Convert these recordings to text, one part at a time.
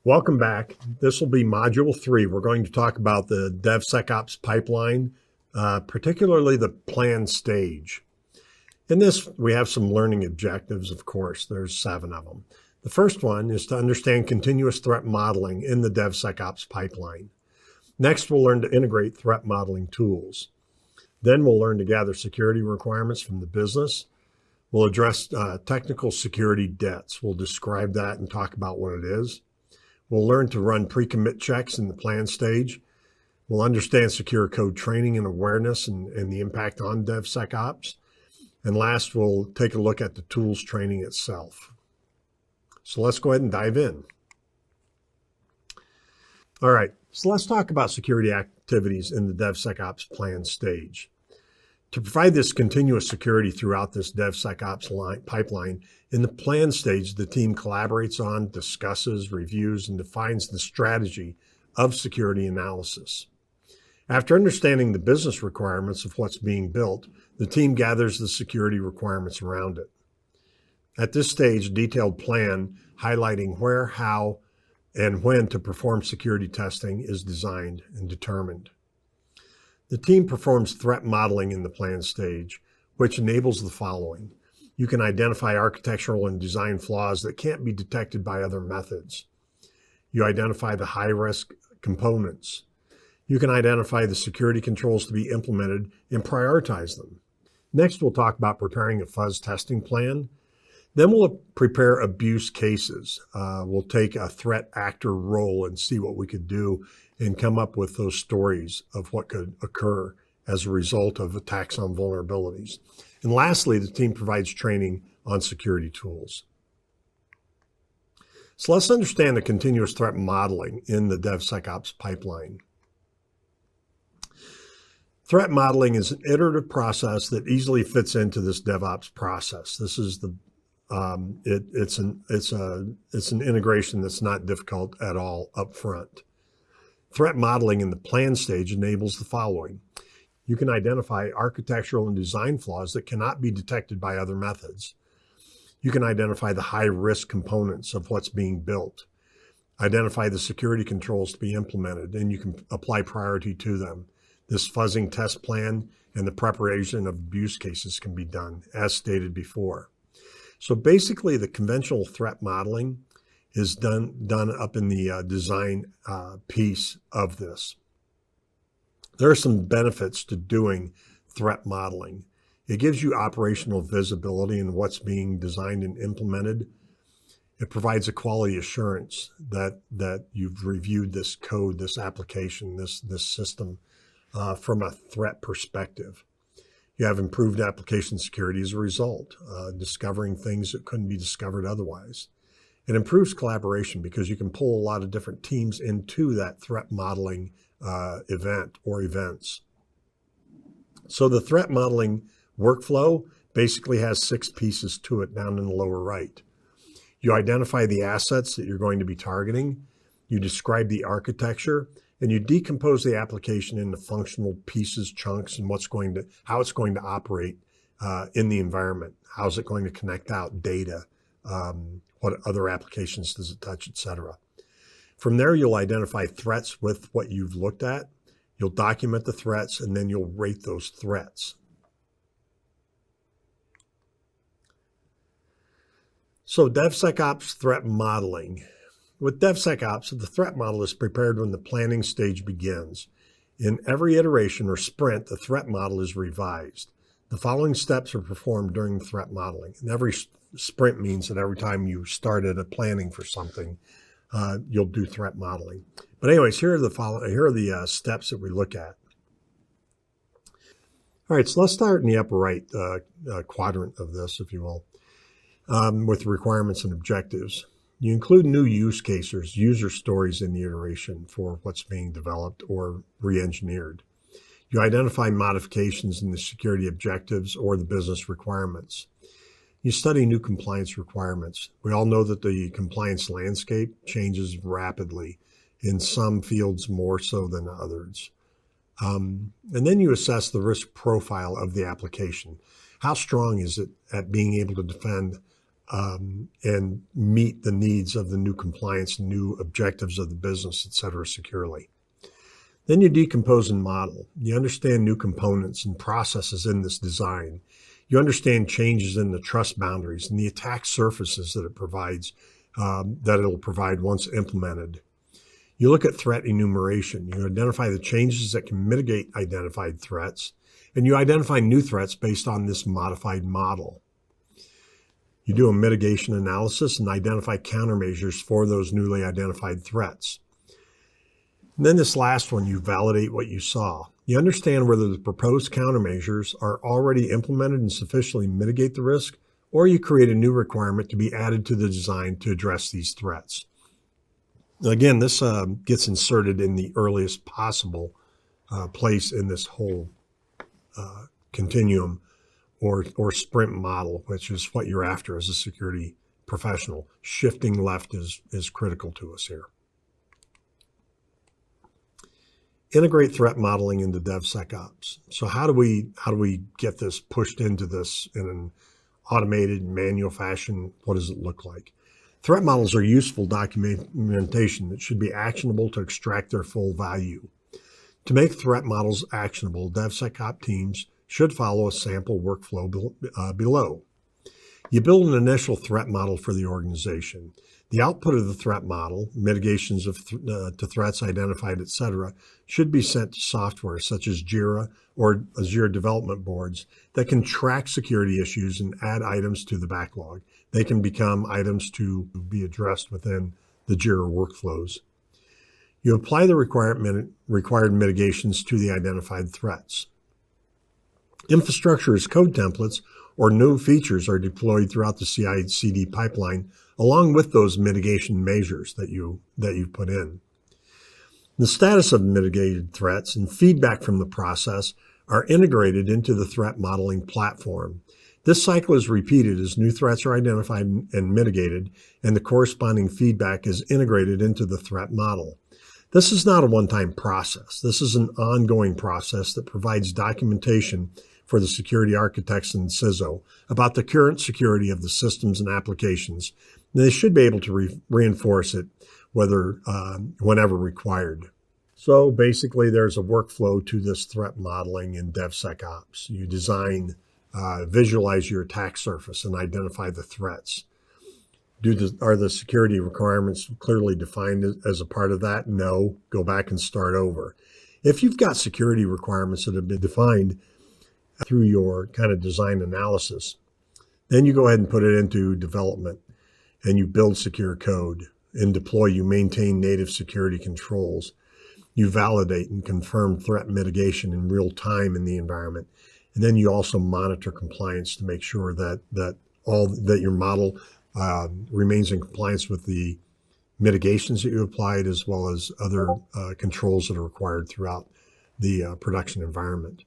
Welcome back. This will be Module 3. We're going to talk about the DevSecOps pipeline, particularly the plan stage. In this, we have some learning objectives, of course. There's 7 of them. The first one is to understand continuous threat modeling in the DevSecOps pipeline. Next, we'll learn to integrate threat modeling tools. Then we'll learn to gather security requirements from the business. We'll address technical security debts. We'll describe that and talk about what it is. We'll learn to run pre-commit checks in the plan stage. We'll understand secure code training and awareness and the impact on DevSecOps. And last, we'll take a look at the tools training itself. So let's go ahead and dive in. All right, so let's talk about security activities in the DevSecOps plan stage. To provide this continuous security throughout this DevSecOps pipeline, in the plan stage, the team collaborates on, discusses, reviews, and defines the strategy of security analysis. After understanding the business requirements of what's being built, the team gathers the security requirements around it. At this stage, a detailed plan highlighting where, how, and when to perform security testing is designed and determined. The team performs threat modeling in the plan stage, which enables the following. You can identify architectural and design flaws that can't be detected by other methods. You identify the high-risk components. You can identify the security controls to be implemented and prioritize them. Next, we'll talk about preparing a fuzz testing plan. Then we'll prepare abuse cases. We'll take a threat actor role and see what we could do and come up with those stories of what could occur as a result of attacks on vulnerabilities. And lastly, the team provides training on security tools. So let's understand the continuous threat modeling in the DevSecOps pipeline. Threat modeling is an iterative process that easily fits into this DevOps process. This is it's an integration that's not difficult at all up front. Threat modeling in the plan stage enables the following. You can identify architectural and design flaws that cannot be detected by other methods. You can identify the high-risk components of what's being built, identify the security controls to be implemented, and you can apply priority to them. This fuzzing test plan and the preparation of abuse cases can be done, as stated before. So basically, the conventional threat modeling is done up in the design piece of this. There are some benefits to doing threat modeling. It gives you operational visibility in what's being designed and implemented. It provides a quality assurance that you've reviewed this code, this application, this system from a threat perspective. You have improved application security as a result, discovering things that couldn't be discovered otherwise. It improves collaboration because you can pull a lot of different teams into that threat modeling event or events. So the threat modeling workflow basically has 6 pieces to it down in the lower right. You identify the assets that you're going to be targeting, you describe the architecture, and you decompose the application into functional pieces, chunks, and how it's going to operate in the environment. How's it going to connect out data? What other applications does it touch, etc. From there, you'll identify threats with what you've looked at. You'll document the threats, and then you'll rate those threats. So DevSecOps threat modeling. With DevSecOps, the threat model is prepared when the planning stage begins. In every iteration or sprint, the threat model is revised. The following steps are performed during the threat modeling. And every sprint means that every time you started a planning for something, you'll do threat modeling. But anyways, here are the steps that we look at. All right, so let's start in the upper right quadrant of this, if you will, with requirements and objectives. You include new use cases, user stories in the iteration for what's being developed or re-engineered. You identify modifications in the security objectives or the business requirements. You study new compliance requirements. We all know that the compliance landscape changes rapidly, in some fields more so than others. And then you assess the risk profile of the application. How strong is it at being able to defend and meet the needs of the new compliance, new objectives of the business, et cetera, securely. Then you decompose and model. You understand new components and processes in this design. You understand changes in the trust boundaries and the attack surfaces that it provides, that it'll provide once implemented. You look at threat enumeration. You identify the changes that can mitigate identified threats, and you identify new threats based on this modified model. You do a mitigation analysis and identify countermeasures for those newly identified threats. And then this last one, you validate what you saw. You understand whether the proposed countermeasures are already implemented and sufficiently mitigate the risk, or you create a new requirement to be added to the design to address these threats. Again, this gets inserted in the earliest possible place in this whole continuum or sprint model, which is what you're after as a security professional. Shifting left is critical to us here. Integrate threat modeling into DevSecOps. So how do we get this pushed into this in an automated manual fashion? What does it look like? Threat models are useful documentation that should be actionable to extract their full value. To make threat models actionable, DevSecOps teams should follow a sample workflow below. You build an initial threat model for the organization. The output of the threat model, mitigations of to threats identified, etc., should be sent to software such as Jira or Azure development boards that can track security issues and add items to the backlog. They can become items to be addressed within the Jira workflows. You apply the required mitigations to the identified threats. Infrastructure as code templates or new features are deployed throughout the CI/CD pipeline, along with those mitigation measures that you've put in. The status of mitigated threats and feedback from the process are integrated into the threat modeling platform. This cycle is repeated as new threats are identified and mitigated, and the corresponding feedback is integrated into the threat model. This is not a one-time process. This is an ongoing process that provides documentation for the security architects and CISO about the current security of the systems and applications. And they should be able to reinforce it whenever required. So basically, there's a workflow to this threat modeling in DevSecOps. You design, visualize your attack surface and identify the threats. Are the security requirements clearly defined as a part of that? No. Go back and start over. If you've got security requirements that have been defined through your kind of design analysis, then you go ahead and put it into development and you build secure code. In deploy, you maintain native security controls. You validate and confirm threat mitigation in real time in the environment. And then you also monitor compliance to make sure that your model remains in compliance with the mitigations that you applied, as well as other controls that are required throughout the production environment.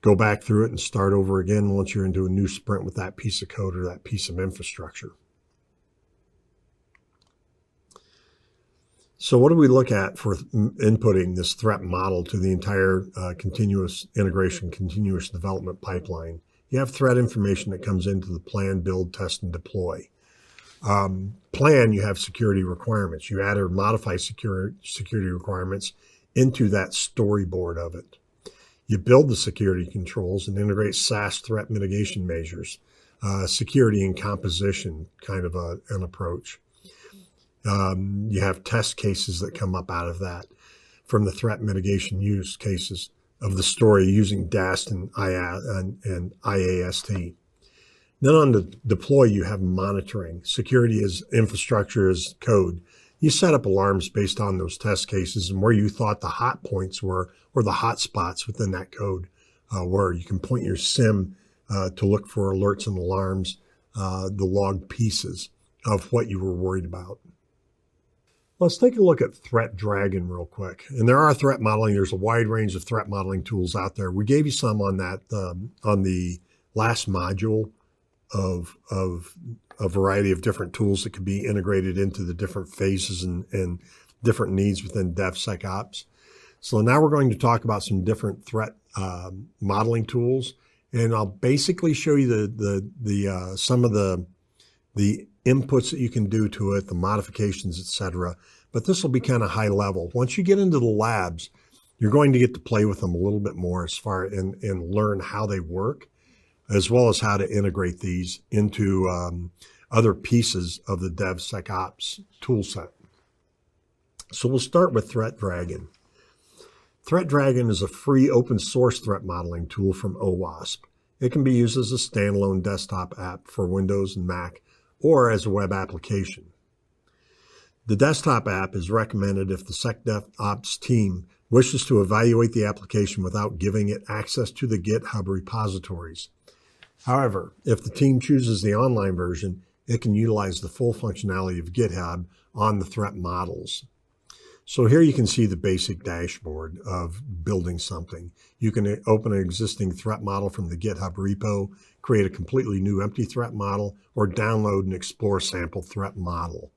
Go back through it and start over again once you're into a new sprint with that piece of code or that piece of infrastructure. So what do we look at for inputting this threat model to the entire continuous integration, continuous development pipeline? You have threat information that comes into the plan, build, test, and deploy. Plan, you have security requirements. You add or modify security requirements into that storyboard of it. You build the security controls and integrate SaaS threat mitigation measures, security and composition kind of an approach. You have test cases that come up out of that from the threat mitigation use cases of the story using DAST and IAST. Then on the deploy, you have monitoring. Security as infrastructure as code. You set up alarms based on those test cases and where you thought the hot points were or the hot spots within that code were. You can point your SIM to look for alerts and alarms, the log pieces of what you were worried about. Let's take a look at Threat Dragon real quick. And there are threat modeling. There's a wide range of threat modeling tools out there. We gave you some on that on the last module of a variety of different tools that could be integrated into the different phases and different needs within DevSecOps. So now we're going to talk about some different threat modeling tools, and I'll basically show you some of the the inputs that you can do to it, the modifications, etc. But this will be kind of high level. Once you get into the labs, you're going to get to play with them a little bit more as far and learn how they work, as well as how to integrate these into other pieces of the DevSecOps toolset. So we'll start with Threat Dragon. Threat Dragon is a free open source threat modeling tool from OWASP. It can be used as a standalone desktop app for Windows and Mac or as a web application. The desktop app is recommended if the SecDevOps team wishes to evaluate the application without giving it access to the GitHub repositories. However, if the team chooses the online version, it can utilize the full functionality of GitHub on the threat models. So here you can see the basic dashboard of building something. You can open an existing threat model from the GitHub repo, create a completely new empty threat model, or download and explore sample threat model.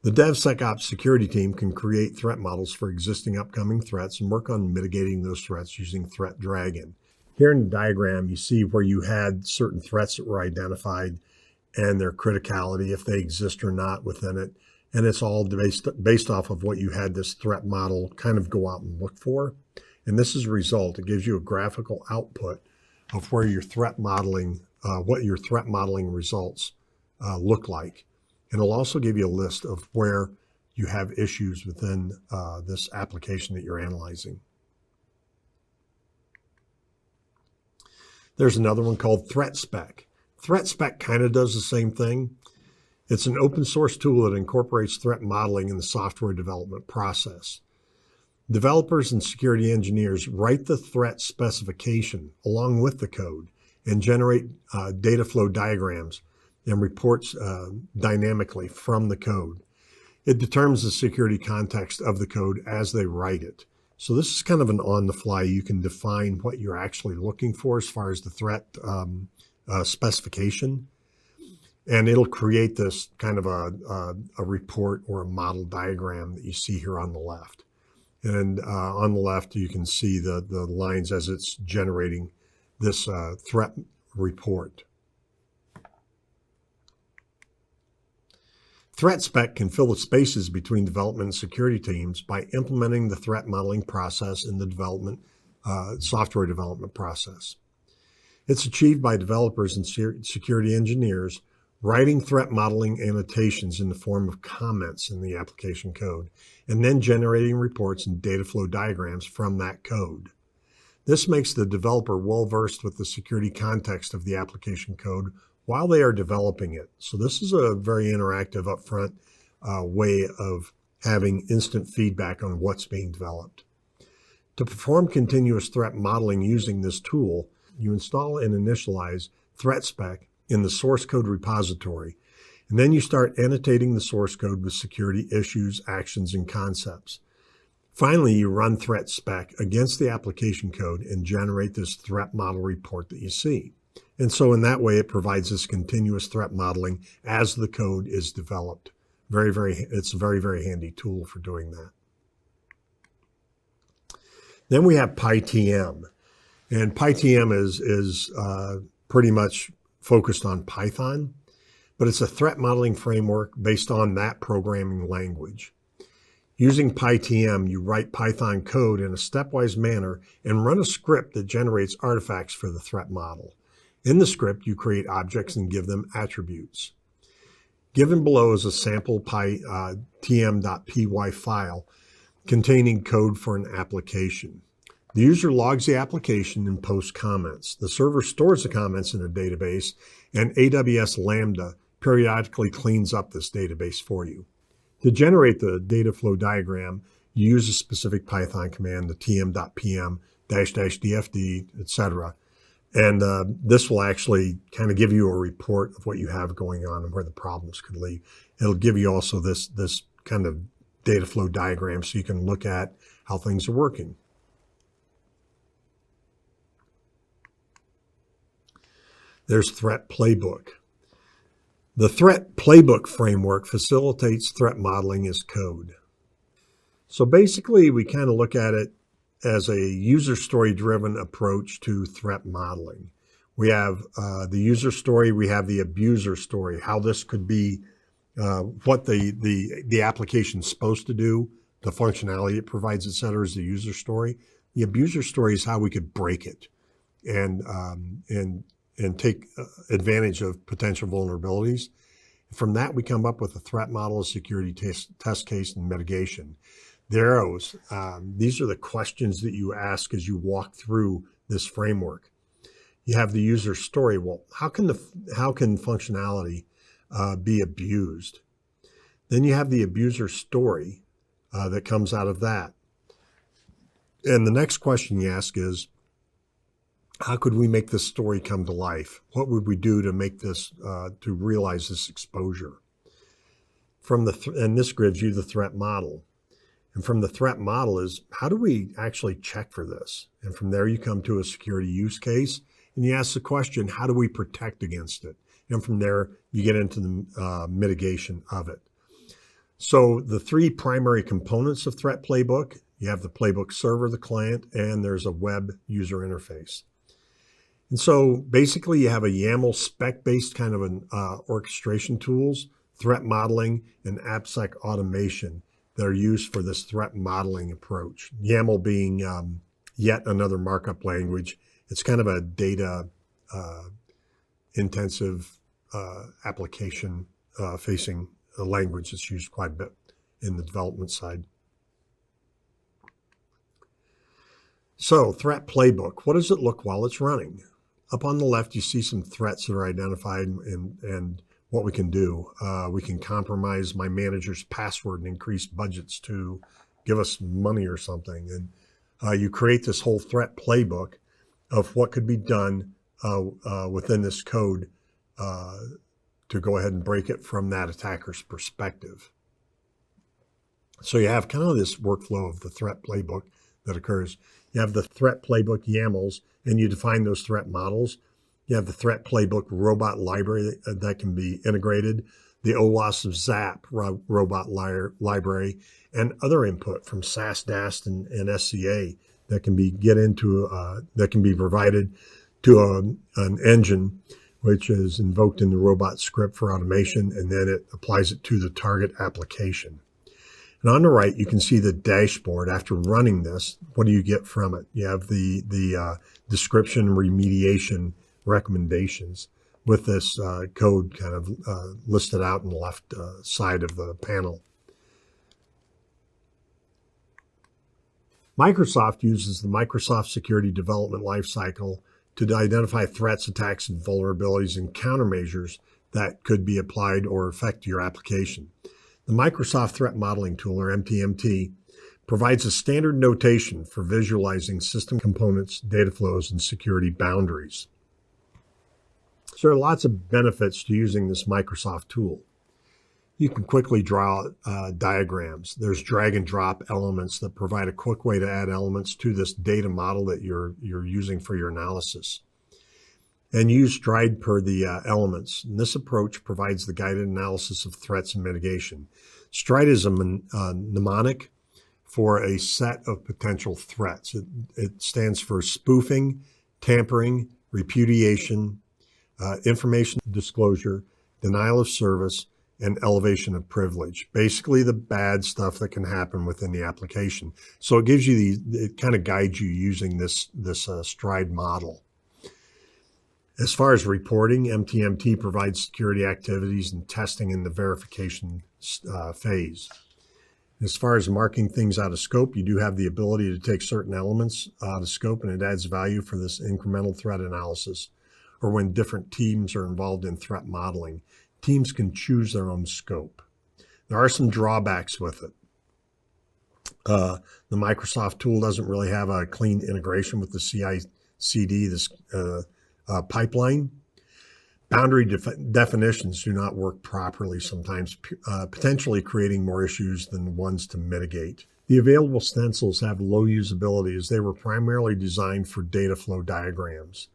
The DevSecOps security team can create threat models for existing upcoming threats and work on mitigating those threats using Threat Dragon. Here in the diagram, you see where you had certain threats that were identified and their criticality, if they exist or not within it. And it's all based off of what you had this threat model kind of go out and look for. And this is a result. It gives you a graphical output of where your threat modeling, what your threat modeling results look like. And it'll also give you a list of where you have issues within this application that you're analyzing. There's another one called ThreatSpec. ThreatSpec kind of does the same thing. It's an open source tool that incorporates threat modeling in the software development process. Developers and security engineers write the threat specification along with the code and generate data flow diagrams and reports dynamically from the code. It determines the security context of the code as they write it. So this is kind of an on-the-fly. You can define what you're actually looking for as far as the threat specification, and it'll create this kind of a report or a model diagram that you see here on the left. And on the left, you can see the lines as it's generating this threat report. ThreatSpec can fill the spaces between development and security teams by implementing the threat modeling process in the development, software development process. It's achieved by developers and security engineers writing threat modeling annotations in the form of comments in the application code, and then generating reports and data flow diagrams from that code. This makes the developer well-versed with the security context of the application code while they are developing it. So this is a very interactive upfront way of having instant feedback on what's being developed. To perform continuous threat modeling using this tool, you install and initialize ThreatSpec in the source code repository, and then you start annotating the source code with security issues, actions, and concepts. Finally, you run ThreatSpec against the application code and generate this threat model report that you see. And so in that way, it provides this continuous threat modeling as the code is developed. It's a very, very handy tool for doing that. Then we have PyTM. And PyTM is pretty much focused on Python, but it's a threat modeling framework based on that programming language. Using PyTM, you write Python code in a stepwise manner and run a script that generates artifacts for the threat model. In the script, you create objects and give them attributes. Given below is a sample pytm.py file containing code for an application. The user logs the application and posts comments. The server stores the comments in a database, and AWS Lambda periodically cleans up this database for you. To generate the data flow diagram, you use a specific Python command, the tm.pm --dfd, etc. And this will actually kind of give you a report of what you have going on and where the problems could lead. It'll give you also this kind of data flow diagram so you can look at how things are working. There's Threat Playbook. The Threat Playbook framework facilitates threat modeling as code. So basically, we kind of look at it as a user story-driven approach to threat modeling, We have the user story. We have the abuser story, how this could be, what the application's supposed to do, the functionality it provides, et cetera, is the user story. The abuser story is how we could break it and take advantage of potential vulnerabilities. From that, we come up with a threat model, a security test case, and mitigation. The arrows, these are the questions that you ask as you walk through this framework. You have the user story. Well, how can functionality be abused? Then you have the abuser story that comes out of that. And the next question you ask is, how could we make this story come to life? What would we do to make this, to realize this exposure? And this gives you the threat model. And from the threat model is, how do we actually check for this? And from there, you come to a security use case, and you ask the question, how do we protect against it? And from there, you get into the mitigation of it. So the three primary components of Threat Playbook, you have the playbook server, the client, and there's a web user interface. And so basically you have a YAML spec-based kind of an orchestration tools, threat modeling, and AppSec automation that are used for this threat modeling approach. YAML being yet another markup language. It's kind of a data intensive application facing a language that's used quite a bit in the development side. So Threat Playbook, what does it look while it's running? Up on the left, you see some threats that are identified and what we can do. We can compromise my manager's password and increase budgets to give us money or something. And you create this whole threat playbook of what could be done within this code to go ahead and break it from that attacker's perspective. So you have kind of this workflow of the threat playbook that occurs. You have the threat playbook YAMLs, and you define those threat models. You have the threat playbook robot library that can be integrated, the OWASP of ZAP robot library, and other input from SAS, DAST, and SCA that can be that can be provided to an engine, which is invoked in the robot script for automation, and then it applies it to the target application. And on the right, you can see the dashboard. After running this, what do you get from it? You have the description and remediation recommendations with this code kind of listed out on the left side of the panel. Microsoft uses the Microsoft Security Development Lifecycle to identify threats, attacks, and vulnerabilities and countermeasures that could be applied or affect your application. The Microsoft Threat Modeling Tool, or MTMT, provides a standard notation for visualizing system components, data flows, and security boundaries. So there are lots of benefits to using this Microsoft tool. You can quickly draw diagrams. There's drag and drop elements that provide a quick way to add elements to this data model that you're using for your analysis. And use stride per the elements. And this approach provides the guided analysis of threats and mitigation. Stride is a mnemonic for a set of potential threats. It stands for spoofing, tampering, repudiation, information disclosure, denial of service, and elevation of privilege. Basically the bad stuff that can happen within the application. So it gives you it kind of guides you using this stride model. As far as reporting, MTMT provides security activities and testing in the verification phase. As far as marking things out of scope, you do have the ability to take certain elements out of scope, and it adds value for this incremental threat analysis, or when different teams are involved in threat modeling. Teams can choose their own scope. There are some drawbacks with it. The Microsoft tool doesn't really have a clean integration with the CI/CD, this pipeline. Boundary definitions do not work properly sometimes, potentially creating more issues than the ones to mitigate. The available stencils have low usability as they were primarily designed for data flow diagrams.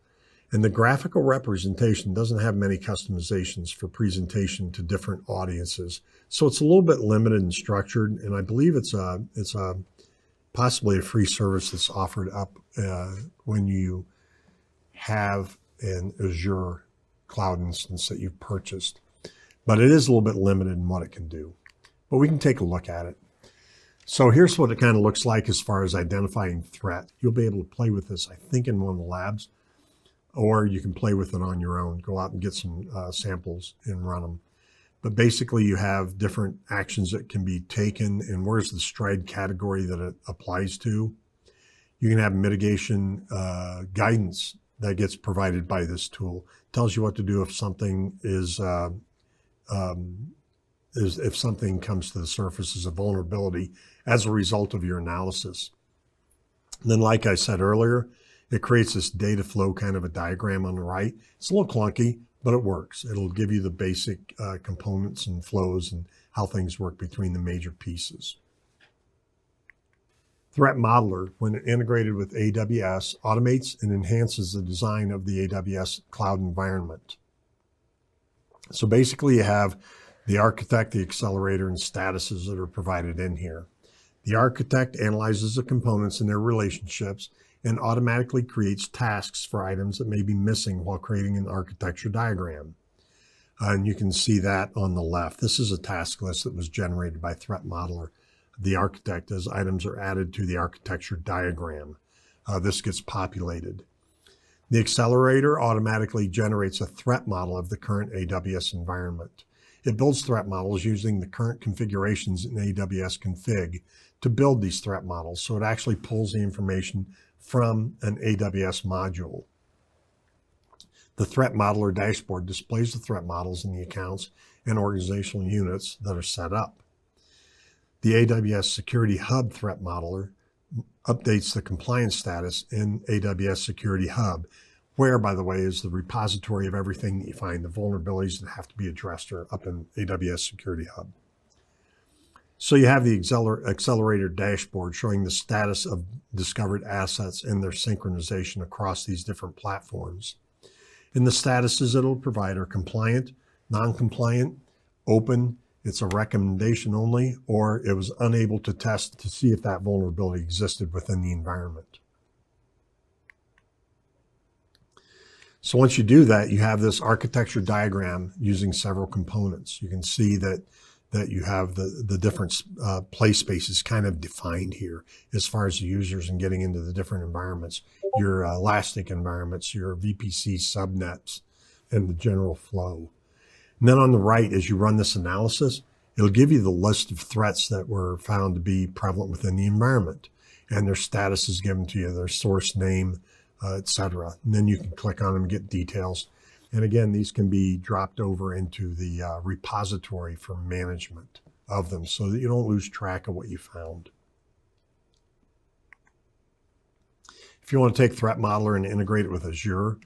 And the graphical representation doesn't have many customizations for presentation to different audiences. So it's a little bit limited and structured, and I believe it's possibly a free service that's offered up when you have an Azure cloud instance that you've purchased. But it is a little bit limited in what it can do. But we can take a look at it. So here's what it kind of looks like as far as identifying threat. You'll be able to play with this, I think, in one of the labs, or you can play with it on your own. Go out and get some samples and run them. But basically, you have different actions that can be taken, and where's the stride category that it applies to. You can have mitigation guidance that gets provided by this tool. It tells you what to do if something if something comes to the surface as a vulnerability as a result of your analysis. And then, like I said earlier, it creates this data flow kind of a diagram on the right. It's a little clunky, but it works. It'll give you the basic components and flows and how things work between the major pieces. Threat Modeler, when integrated with AWS, automates and enhances the design of the AWS cloud environment. So basically you have the architect, the accelerator, and statuses that are provided in here. The architect analyzes the components and their relationships and automatically creates tasks for items that may be missing while creating an architecture diagram. And you can see that on the left. This is a task list that was generated by Threat Modeler, the architect, as items are added to the architecture diagram. This gets populated. The accelerator automatically generates a threat model of the current AWS environment. It builds threat models using the current configurations in AWS config to build these threat models. So it actually pulls the information from an AWS module. The Threat Modeler dashboard displays the threat models in the accounts and organizational units that are set up. The AWS Security Hub Threat Modeler updates the compliance status in AWS Security Hub, where, by the way, is the repository of everything that you find, the vulnerabilities that have to be addressed are up in AWS Security Hub. So you have the accelerator dashboard showing the status of discovered assets and their synchronization across these different platforms. And the statuses it'll provide are compliant, non-compliant, open, it's a recommendation only, or it was unable to test to see if that vulnerability existed within the environment. So once you do that, you have this architecture diagram using several components. You can see that you have the different play spaces kind of defined here as far as the users and getting into the different environments, your elastic environments, your VPC subnets, and the general flow. And then on the right, as you run this analysis, it'll give you the list of threats that were found to be prevalent within the environment. And their status is given to you, their source name, etc. And then you can click on them and get details. And again, these can be dropped over into the repository for management of them so that you don't lose track of what you found. If you want to take Threat Modeler and integrate it with Azure,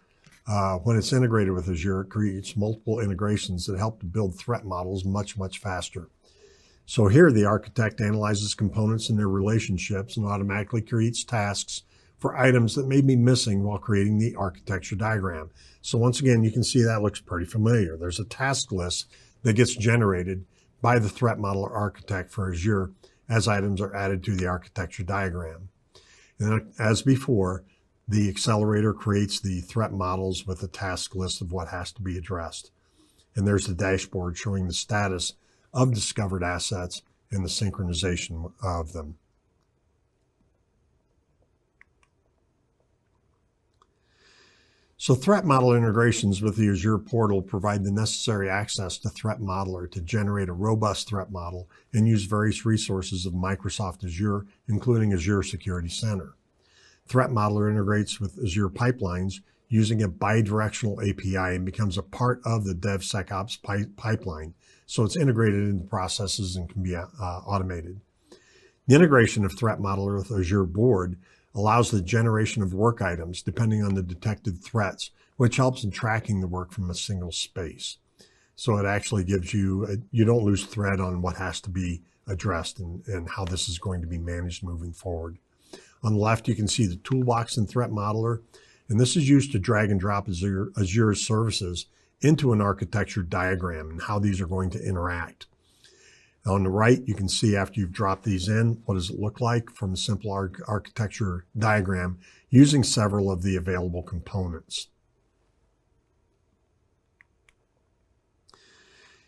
when it's integrated with Azure, it creates multiple integrations that help to build threat models much, much faster. So here, the architect analyzes components and their relationships and automatically creates tasks for items that may be missing while creating the architecture diagram. So once again, you can see that looks pretty familiar. There's a task list that gets generated by the Threat Modeler architect for Azure as items are added to the architecture diagram. And as before, the accelerator creates the threat models with a task list of what has to be addressed. And there's the dashboard showing the status of discovered assets and the synchronization of them. So threat model integrations with the Azure portal provide the necessary access to Threat Modeler to generate a robust threat model and use various resources of Microsoft Azure, including Azure Security Center. Threat Modeler integrates with Azure pipelines using a bidirectional API and becomes a part of the DevSecOps pipeline. So it's integrated into processes and can be automated. The integration of Threat Modeler with Azure Board allows the generation of work items depending on the detected threats, which helps in tracking the work from a single space. So it actually gives you, you don't lose thread on what has to be addressed and how this is going to be managed moving forward. On the left, you can see the toolbox in Threat Modeler, and this is used to drag and drop Azure services into an architecture diagram and how these are going to interact. On the right, you can see after you've dropped these in, what does it look like from a simple architecture diagram using several of the available components.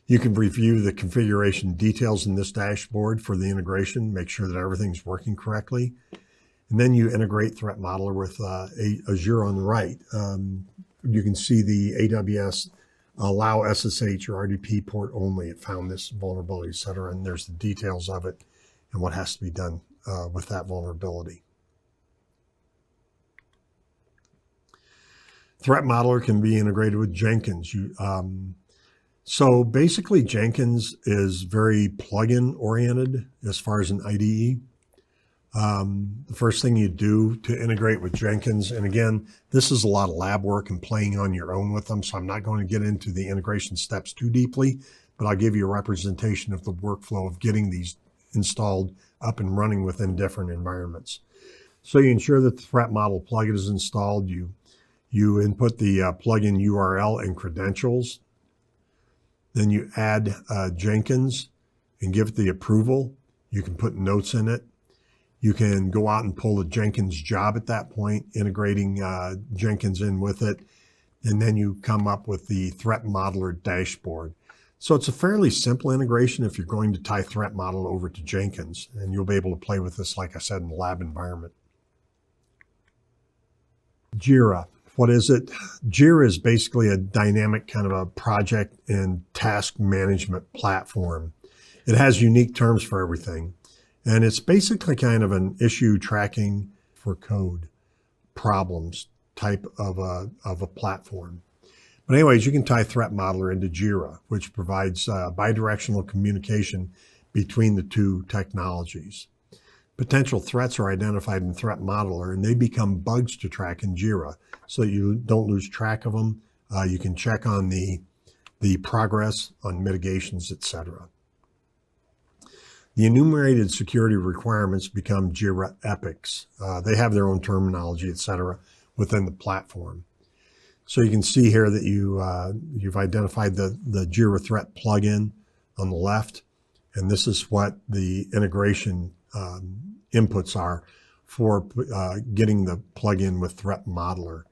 You can review the configuration details in this dashboard for the integration, make sure that everything's working correctly. And then you integrate Threat Modeler with Azure on the right. You can see the AWS allow SSH or RDP port only. It found this vulnerability, et cetera, and there's the details of it and what has to be done with that vulnerability. Threat Modeler can be integrated with Jenkins. So basically, Jenkins is very plugin oriented as far as an IDE. The first thing you do to integrate with Jenkins, and again, this is a lot of lab work and playing on your own with them, so I'm not going to get into the integration steps too deeply, but I'll give you a representation of the workflow of getting these installed up and running within different environments. So you ensure that the threat model plugin is installed. You input the plugin URL and credentials. Then you add Jenkins and give it the approval. You can put notes in it. You can go out and pull a Jenkins job at that point, integrating Jenkins in with it. And then you come up with the Threat Modeler dashboard. So it's a fairly simple integration if you're going to tie Threat Model over to Jenkins. And you'll be able to play with this, like I said, in the lab environment. Jira. What is it? Jira is basically a dynamic kind of a project and task management platform. It has unique terms for everything. And it's basically kind of an issue tracking for code problems type of a platform. But anyways, you can tie Threat Modeler into Jira, which provides bidirectional communication between the two technologies. Potential threats are identified in Threat Modeler, and they become bugs to track in Jira so that you don't lose track of them. You can check on the progress on mitigations, etc. The enumerated security requirements become Jira epics. They have their own terminology, etc., within the platform. So you can see here that you've identified the Jira Threat plugin on the left, and this is what the integration inputs are for getting the plugin with Threat Modeler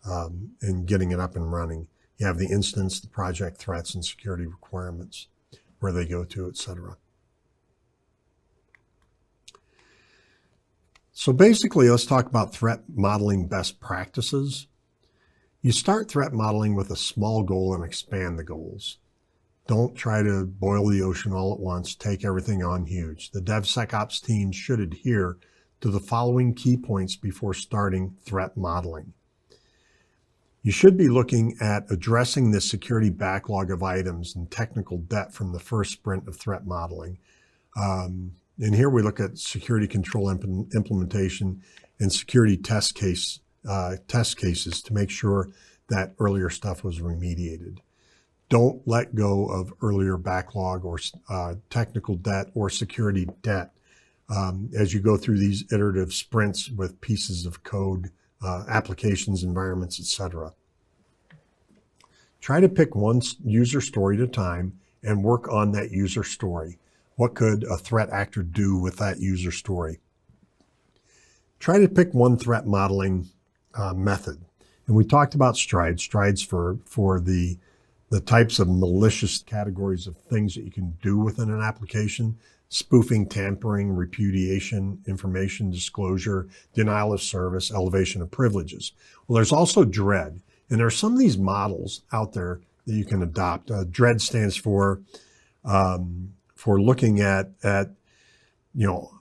and getting it up and running. You have the instance, the project threats, and security requirements, where they go to, etc. So basically, let's talk about threat modeling best practices. You start threat modeling with a small goal and expand the goals. Don't try to boil the ocean all at once. Take everything on huge. The DevSecOps team should adhere to the following key points before starting threat modeling. You should be looking at addressing the security backlog of items and technical debt from the first sprint of threat modeling. And here we look at security control implementation and security test cases to make sure that earlier stuff was remediated. Don't let go of earlier backlog or technical debt or security debt as you go through these iterative sprints with pieces of code, applications, environments, etc. Try to pick one user story at a time and work on that user story. What could a threat actor do with that user story? Try to pick one threat modeling method. And we talked about strides for the types of malicious categories of things that you can do within an application: spoofing, tampering, repudiation, information disclosure, denial of service, elevation of privileges. Well, there's also DREAD, and there are some of these models out there that you can adopt. DREAD stands for looking at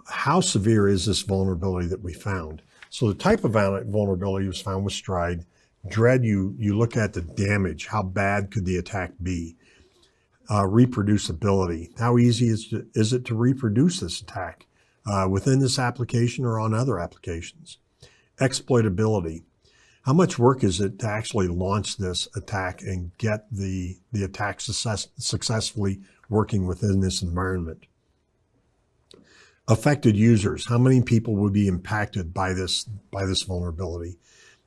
how severe is this vulnerability that we found. So the type of vulnerability was found with Stride. DREAD, you look at the damage. How bad could the attack be? Reproducibility. How easy is it to reproduce this attack within this application or on other applications? Exploitability. How much work is it to actually launch this attack and get the attack successfully working within this environment? Affected users. How many people would be impacted by this vulnerability?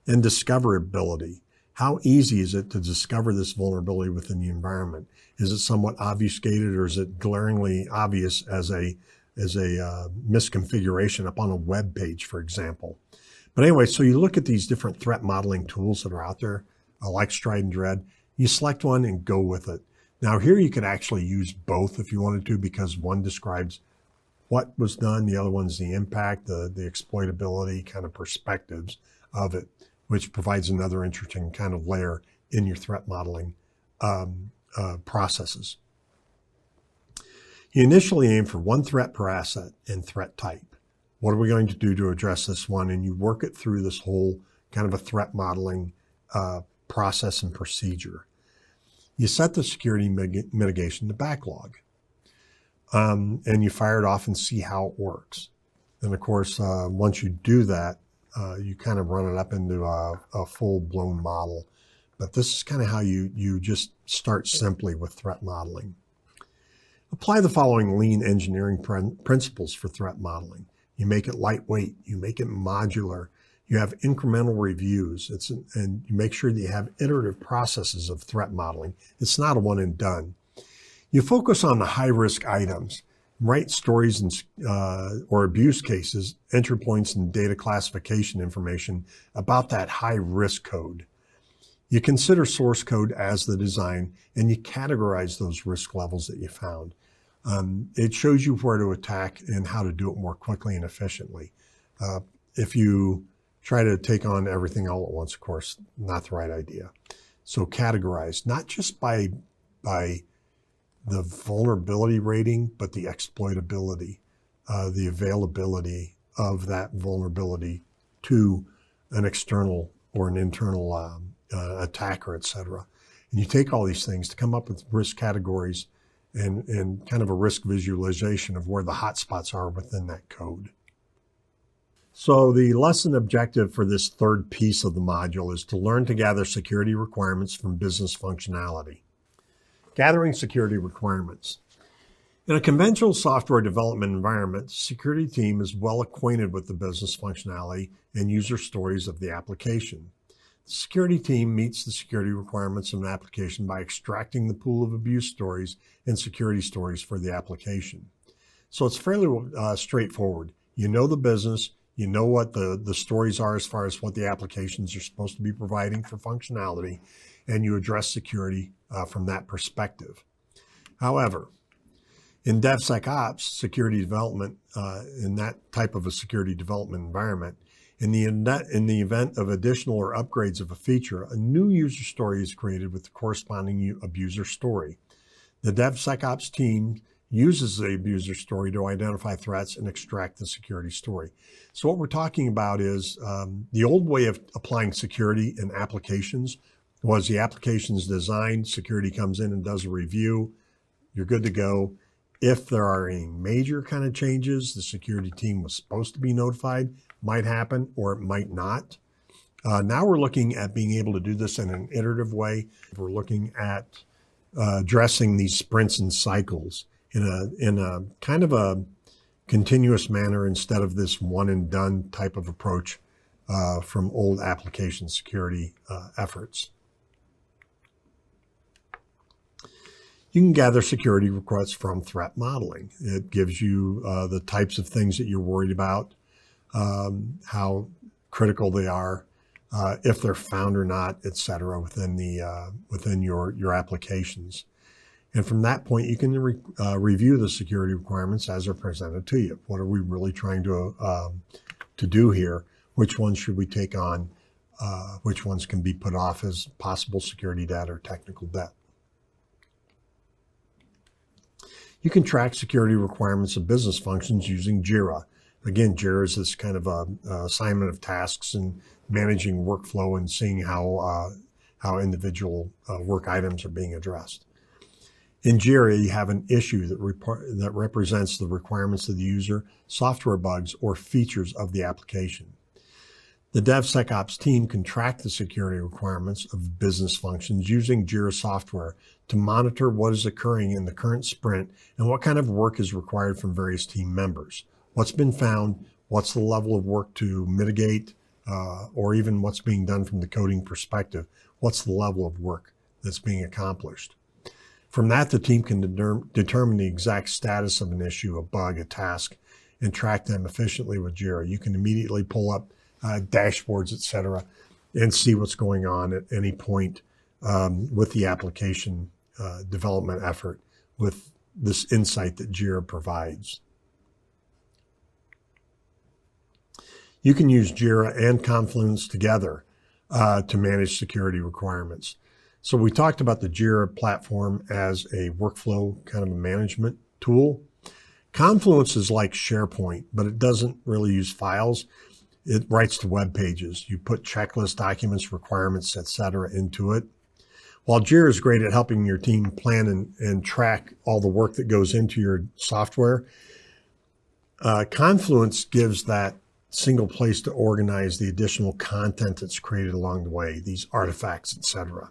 And discoverability. How easy is it to discover this vulnerability within the environment? Is it somewhat obfuscated, or is it glaringly obvious as a misconfiguration up on a web page, for example? But anyway, so you look at these different threat modeling tools that are out there, like Stride and DREAD. You select one and go with it. Now here you could actually use both if you wanted to, because one describes what was done, the other one's the impact, the exploitability kind of perspectives of it, which provides another interesting kind of layer in your threat modeling processes. You initially aim for one threat per asset and threat type. What are we going to do to address this one? And you work it through this whole kind of a threat modeling process and procedure. You set the security mitigation to backlog. And you fire it off and see how it works. And of course, once you do that, you kind of run it up into a full-blown model. But this is kind of how you just start simply with threat modeling. Apply the following lean engineering principles for threat modeling. You make it lightweight. You make it modular. You have incremental reviews. And you make sure that you have iterative processes of threat modeling. It's not a one and done. You focus on the high-risk items, write stories or abuse cases, entry points, and data classification information about that high-risk code. You consider source code as the design, and you categorize those risk levels that you found. It shows you where to attack and how to do it more quickly and efficiently. If you try to take on everything all at once, of course, not the right idea. So categorize, not just by the vulnerability rating, but the exploitability, the availability of that vulnerability to an external or an internal attacker, et cetera. And you take all these things to come up with risk categories and kind of a risk visualization of where the hotspots are within that code. So the lesson objective for this third piece of the module is to learn to gather security requirements from business functionality. Gathering security requirements. In a conventional software development environment, the security team is well acquainted with the business functionality and user stories of the application. The security team meets the security requirements of an application by extracting the pool of abuse stories and security stories for the application. So it's fairly straightforward. You know the business, you know what the stories are as far as what the applications are supposed to be providing for functionality, and you address security from that perspective. However, in DevSecOps, security development, in that type of a security development environment, in the event of additional or upgrades of a feature, a new user story is created with the corresponding abuser story. The DevSecOps team uses the abuser story to identify threats and extract the security story. So what we're talking about is the old way of applying security in applications was the application's designed, security comes in and does a review, you're good to go. If there are any major kind of changes, the security team was supposed to be notified, might happen or it might not. Now we're looking at being able to do this in an iterative way. We're looking at addressing these sprints and cycles in a kind of a continuous manner instead of this one and done type of approach from old application security efforts. You can gather security requests from threat modeling. It gives you the types of things that you're worried about, how critical they are, if they're found or not, et cetera, within your applications. And from that point, you can review the security requirements as they're presented to you. What are we really trying to do here? Which ones should we take on? Which ones can be put off as possible security debt or technical debt? You can track security requirements of business functions using Jira. Again, Jira is this kind of assignment of tasks and managing workflow and seeing how individual work items are being addressed. In Jira, you have an issue that represents the requirements of the user, software bugs, or features of the application. The DevSecOps team can track the security requirements of business functions using Jira software to monitor what is occurring in the current sprint and what kind of work is required from various team members. What's been found, what's the level of work to mitigate, or even what's being done from the coding perspective, what's the level of work that's being accomplished. From that, the team can determine the exact status of an issue, a bug, a task, and track them efficiently with Jira. You can immediately pull up dashboards, et cetera, and see what's going on at any point with the application development effort with this insight that Jira provides. You can use Jira and Confluence together to manage security requirements. So we talked about the Jira platform as a workflow kind of a management tool. Confluence is like SharePoint, but it doesn't really use files. It writes to web pages. You put checklists, documents, requirements, etc. into it. While Jira is great at helping your team plan and track all the work that goes into your software, Confluence gives that single place to organize the additional content that's created along the way, these artifacts, etc.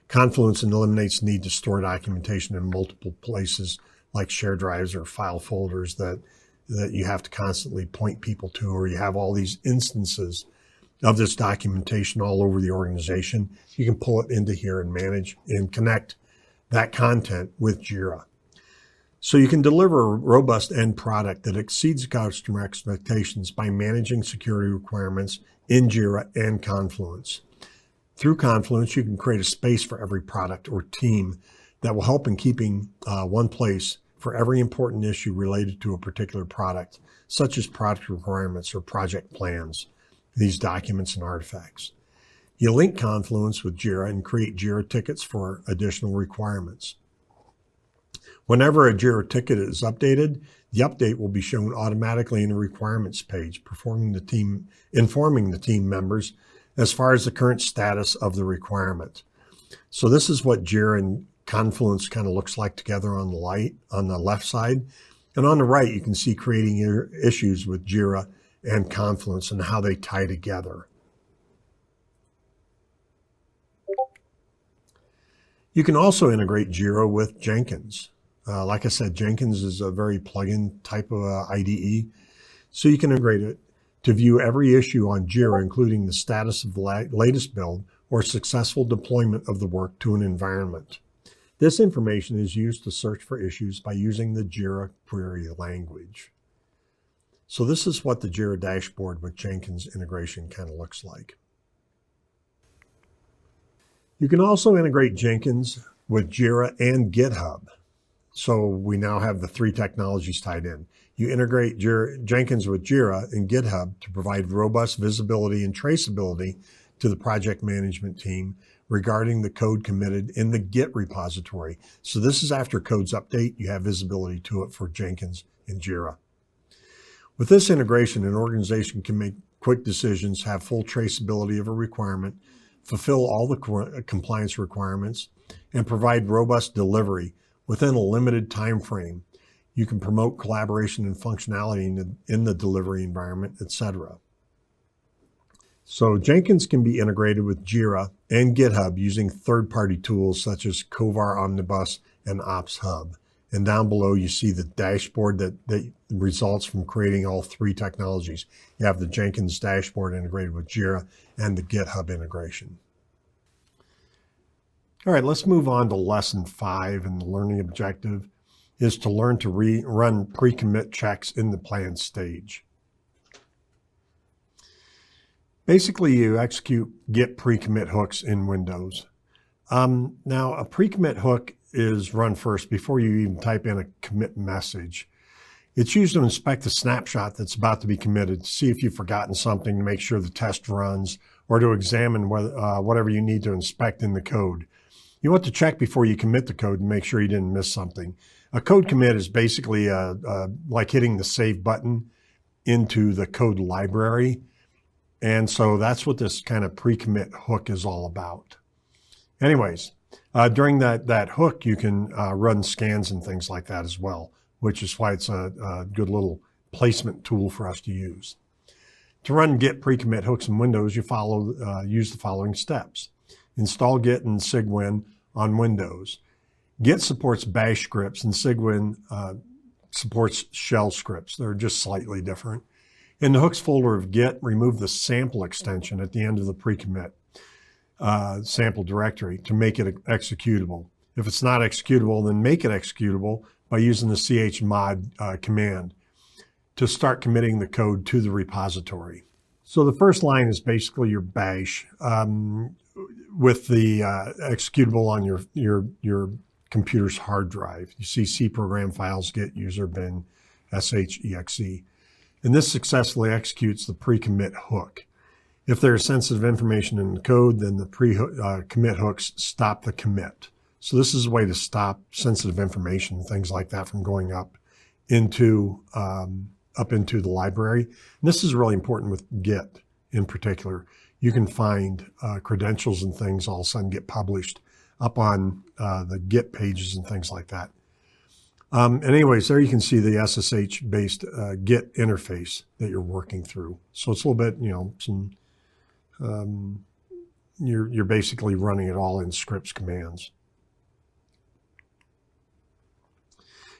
Confluence eliminates the need to store documentation in multiple places like share drives or file folders that you have to constantly point people to, or you have all these instances of this documentation all over the organization. You can pull it into here and manage and connect that content with Jira. So you can deliver a robust end product that exceeds customer expectations by managing security requirements in Jira and Confluence. Through Confluence, you can create a space for every product or team that will help in keeping one place for every important issue related to a particular product, such as product requirements or project plans, these documents and artifacts. You link Confluence with Jira and create Jira tickets for additional requirements. Whenever a Jira ticket is updated, the update will be shown automatically in the requirements page, informing the team members as far as the current status of the requirement. So this is what Jira and Confluence kind of looks like together on the left side. And on the right, you can see creating issues with Jira and Confluence and how they tie together. You can also integrate Jira with Jenkins. Like I said, Jenkins is a very plug-in type of IDE. So you can integrate it to view every issue on Jira, including the status of the latest build or successful deployment of the work to an environment. This information is used to search for issues by using the Jira query language. So this is what the Jira dashboard with Jenkins integration kind of looks like. You can also integrate Jenkins with Jira and GitHub. So we now have the three technologies tied in. You integrate Jenkins with Jira and GitHub to provide robust visibility and traceability to the project management team regarding the code committed in the Git repository. So this is after code's update, you have visibility to it for Jenkins and Jira. With this integration, an organization can make quick decisions, have full traceability of a requirement, fulfill all the compliance requirements, and provide robust delivery within a limited time frame. You can promote collaboration and functionality in the delivery environment, etc. So Jenkins can be integrated with Jira and GitHub using third-party tools such as Kovar Omnibus and Ops Hub. And down below, you see the dashboard that results from creating all three technologies. You have the Jenkins dashboard integrated with Jira and the GitHub integration. All right, let's move on to lesson 5, and the learning objective is to learn to run pre-commit checks in the plan stage. Basically, you execute git pre-commit hooks in Windows. Now, a pre-commit hook is run first before you even type in a commit message. It's used to inspect the snapshot that's about to be committed, to see if you've forgotten something, to make sure the test runs, or to examine whatever you need to inspect in the code. You want to check before you commit the code and make sure you didn't miss something. A code commit is basically like hitting the save button into the code library. And so that's what this kind of pre-commit hook is all about. Anyways, during that hook, you can run scans and things like that as well, which is why it's a good little placement tool for us to use. To run git pre-commit hooks in Windows, you use the following steps. Install Git and Cygwin on Windows. Git supports bash scripts and Cygwin supports shell scripts. They're just slightly different. In the hooks folder of Git, remove the sample extension at the end of the pre-commit sample directory to make it executable. If it's not executable, then make it executable by using the chmod command to start committing the code to the repository. So the first line is basically your bash with the executable on your computer's hard drive. You see C program files, git, user bin, shexe. And this successfully executes the pre-commit hook. If there is sensitive information in the code, then the pre-commit hooks stop the commit. So this is a way to stop sensitive information, things like that, from going up into the library. And this is really important with Git in particular. You can find credentials and things all of a sudden get published up on the Git pages and things like that. And anyways, there you can see the SSH-based Git interface that you're working through. So it's a little bit, you're basically running it all in scripts commands.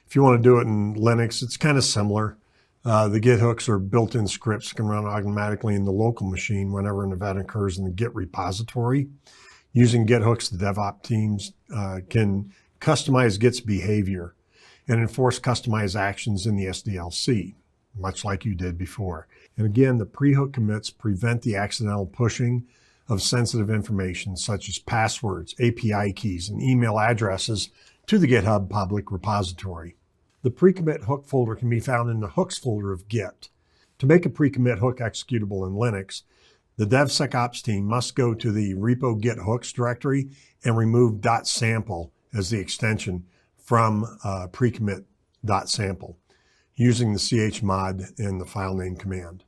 If you want to do it in Linux, it's kind of similar. The Git hooks are built-in scripts that can run automatically in the local machine whenever an event occurs in the Git repository. Using Git hooks, the DevOps teams can customize Git's behavior and enforce customized actions in the SDLC, much like you did before. And again, the pre-hook commits prevent the accidental pushing of sensitive information such as passwords, API keys, and email addresses to the GitHub public repository. The pre-commit hook folder can be found in the hooks folder of Git. To make a pre-commit hook executable in Linux, the DevSecOps team must go to the repo git hooks directory and remove .sample as the extension from pre-commit.sample using the chmod and the file name command.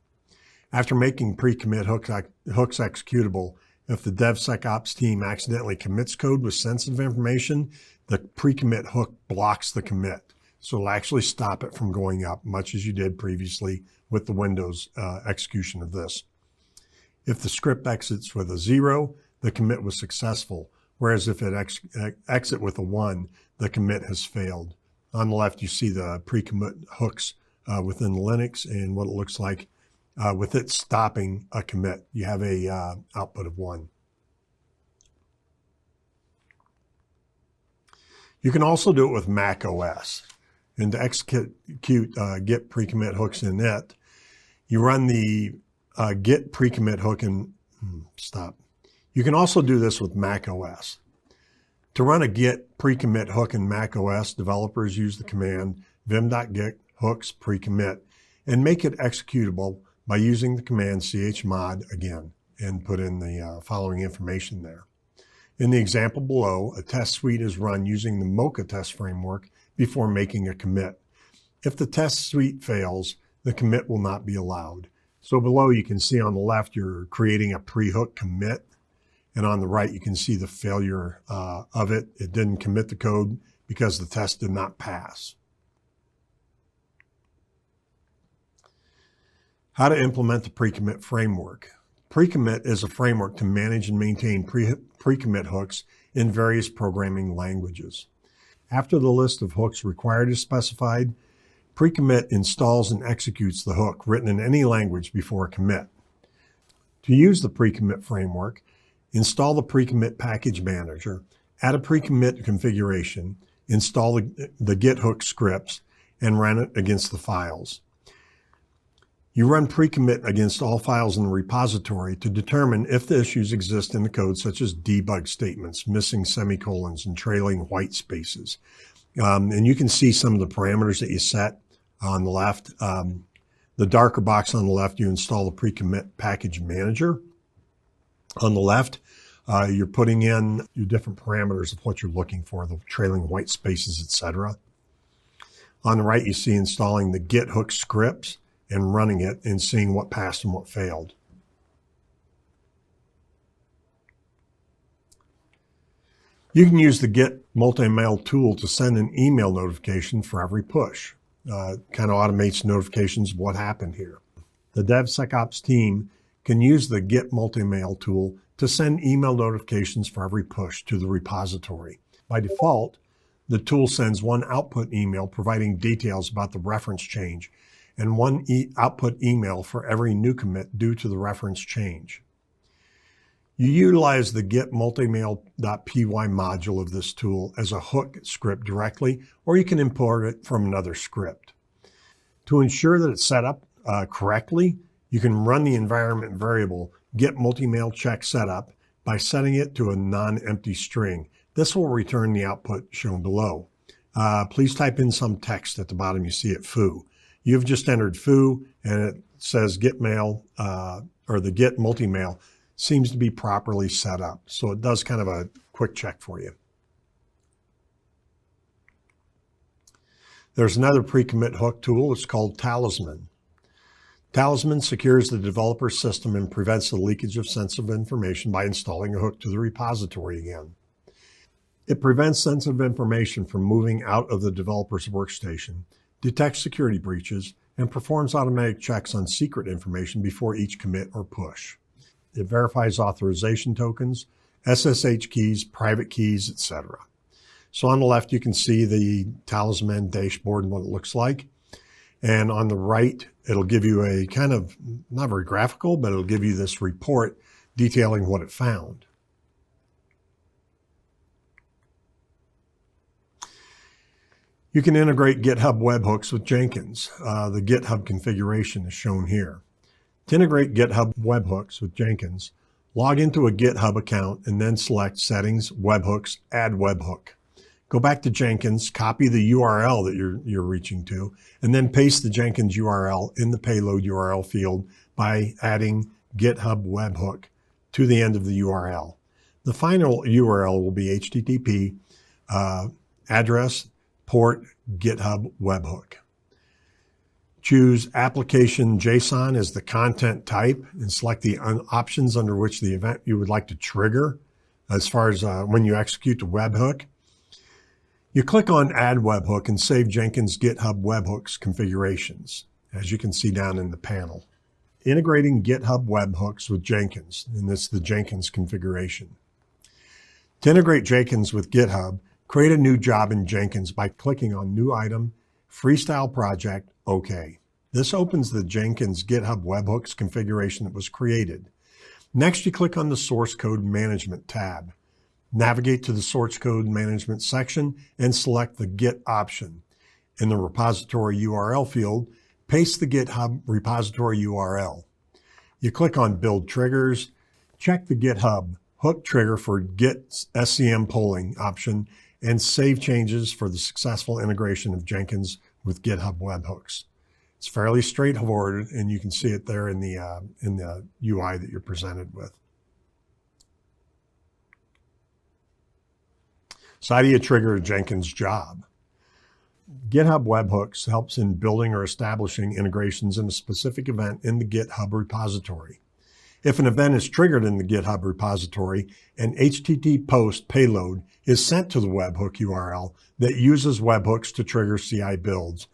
After making pre-commit hooks executable, if the DevSecOps team accidentally commits code with sensitive information, the pre-commit hook blocks the commit. So it'll actually stop it from going up, much as you did previously with the Windows execution of this. If the script exits with a 0, the commit was successful, whereas if it exits with a 1, the commit has failed. On the left, you see the pre-commit hooks within Linux and what it looks like with it stopping a commit. You have a output of 1. You can also do it with Mac OS. And to execute Git pre-commit hooks in it, you run the Git pre-commit hook and stop. You can also do this with Mac OS. To run a Git pre-commit hook in Mac OS, developers use the command vim.git hooks pre-commit and make it executable by using the command chmod again and put in the following information there. In the example below, a test suite is run using the Mocha test framework before making a commit. If the test suite fails, the commit will not be allowed. So below you can see on the left you're creating a pre-hook commit, and on the right you can see the failure of it. It didn't commit the code because the test did not pass. How to implement the pre-commit framework. Pre-commit is a framework to manage and maintain pre-commit hooks in various programming languages. After the list of hooks required is specified, pre-commit installs and executes the hook written in any language before a commit. To use the pre-commit framework, install the pre-commit package manager, add a pre-commit configuration, install the Git hook scripts, and run it against the files. You run pre-commit against all files in the repository to determine if the issues exist in the code, such as debug statements, missing semicolons, and trailing white spaces. And you can see some of the parameters that you set on the left. The darker box on the left, you install the pre-commit package manager. On the left, you're putting in your different parameters of what you're looking for, the trailing white spaces, etc. On the right, you see installing the Git hook scripts and running it and seeing what passed and what failed. You can use the Git multi-mail tool to send an email notification for every push. Kind of automates notifications of what happened here. The DevSecOps team can use the Git multi-mail tool to send email notifications for every push to the repository. By default, the tool sends one output email providing details about the reference change and one output email for every new commit due to the reference change. You utilize the Git multimail.py module of this tool as a hook script directly, or you can import it from another script. To ensure that it's set up correctly, you can run the environment variable Git multimail check setup by setting it to a non-empty string. This will return the output shown below. Please type in some text at the bottom. You see it foo. You've just entered foo, and it says get mail, or the get multi-mail seems to be properly set up. So it does kind of a quick check for you. There's another pre-commit hook tool. It's called Talisman. Talisman secures the developer's system and prevents the leakage of sensitive information by installing a hook to the repository again. It prevents sensitive information from moving out of the developer's workstation, detects security breaches, and performs automatic checks on secret information before each commit or push. It verifies authorization tokens, SSH keys, private keys, etc. So on the left, you can see the Talisman dashboard and what it looks like. And on the right, it'll give you a kind of, not very graphical, but it'll give you this report detailing what it found. You can integrate GitHub webhooks with Jenkins. The GitHub configuration is shown here. To integrate GitHub webhooks with Jenkins, log into a GitHub account and then select Settings, Webhooks, Add Webhook. Go back to Jenkins, copy the URL that you're reaching to, and then paste the Jenkins URL in the payload URL field by adding GitHub webhook to the end of the URL. The final URL will be HTTP address port GitHub webhook. Choose application JSON as the content type and select the options under which the event you would like to trigger as far as when you execute the webhook. You click on Add Webhook and save Jenkins GitHub webhooks configurations, as you can see down in the panel. Integrating GitHub webhooks with Jenkins, and this is the Jenkins configuration. To integrate Jenkins with GitHub, create a new job in Jenkins by clicking on New Item, Freestyle Project, OK. This opens the Jenkins GitHub webhooks configuration that was created. Next, you click on the Source Code Management tab. Navigate to the Source Code Management section and select the Git option. In the repository URL field, paste the GitHub repository URL. You click on Build Triggers, check the GitHub hook trigger for Git SCM polling option, and save changes for the successful integration of Jenkins with GitHub webhooks. It's fairly straightforward, and you can see it there in the UI that you're presented with. So how do you trigger a Jenkins job? GitHub webhooks helps in building or establishing integrations in a specific event in the GitHub repository. If an event is triggered in the GitHub repository, an HTTP post payload is sent to the webhook URL that uses webhooks to trigger CI builds,